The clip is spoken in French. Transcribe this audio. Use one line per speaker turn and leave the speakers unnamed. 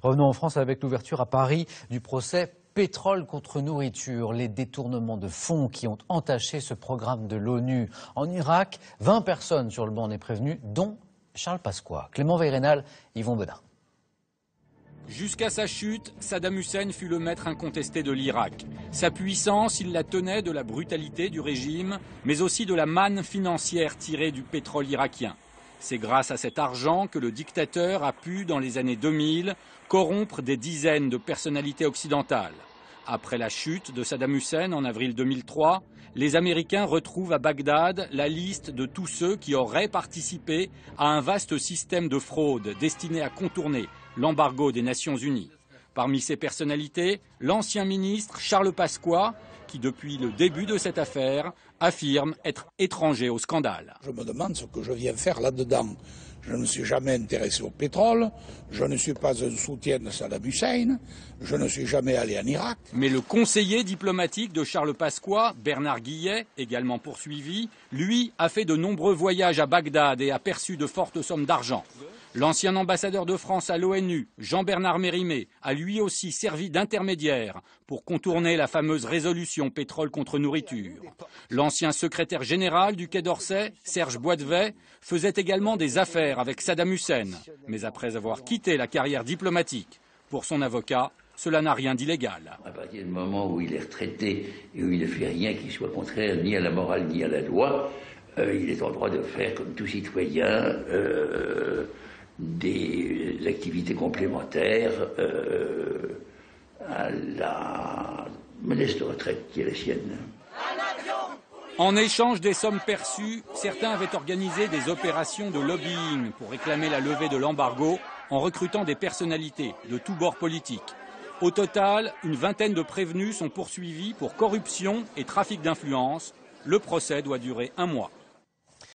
Revenons en France avec l'ouverture à Paris du procès pétrole contre nourriture, les détournements de fonds qui ont entaché ce programme de l'ONU. En Irak, 20 personnes sur le banc des prévenus, dont Charles Pasqua. Clément Veyrénal, Yvon Bedin.
Jusqu'à sa chute, Saddam Hussein fut le maître incontesté de l'Irak. Sa puissance, il la tenait de la brutalité du régime, mais aussi de la manne financière tirée du pétrole irakien. C'est grâce à cet argent que le dictateur a pu, dans les années 2000, corrompre des dizaines de personnalités occidentales. Après la chute de Saddam Hussein en avril 2003, les Américains retrouvent à Bagdad la liste de tous ceux qui auraient participé à un vaste système de fraude destiné à contourner l'embargo des Nations Unies. Parmi ces personnalités, l'ancien ministre Charles Pasqua, qui depuis le début de cette affaire affirme être étranger au scandale.
Je me demande ce que je viens faire là-dedans. Je ne me suis jamais intéressé au pétrole, je ne suis pas un soutien de Saddam Hussein, je ne suis jamais allé en Irak.
Mais le conseiller diplomatique de Charles Pasqua, Bernard Guillet, également poursuivi, lui a fait de nombreux voyages à Bagdad et a perçu de fortes sommes d'argent. L'ancien ambassadeur de France à l'ONU, Jean-Bernard Mérimée, a lui aussi servi d'intermédiaire pour contourner la fameuse résolution pétrole contre nourriture. L'ancien secrétaire général du Quai d'Orsay, Serge Boitvet, faisait également des affaires avec Saddam Hussein. Mais après avoir quitté la carrière diplomatique, pour son avocat, cela n'a rien d'illégal.
À partir du moment où il est retraité et où il ne fait rien qui soit contraire ni à la morale ni à la loi, il est en droit de faire, comme tout citoyen, des activités complémentaires à la modeste retraite qui est la sienne.
En échange des sommes perçues, certains avaient organisé des opérations de lobbying pour réclamer la levée de l'embargo en recrutant des personnalités de tous bords politiques. Au total, une vingtaine de prévenus sont poursuivis pour corruption et trafic d'influence. Le procès doit durer 1 mois.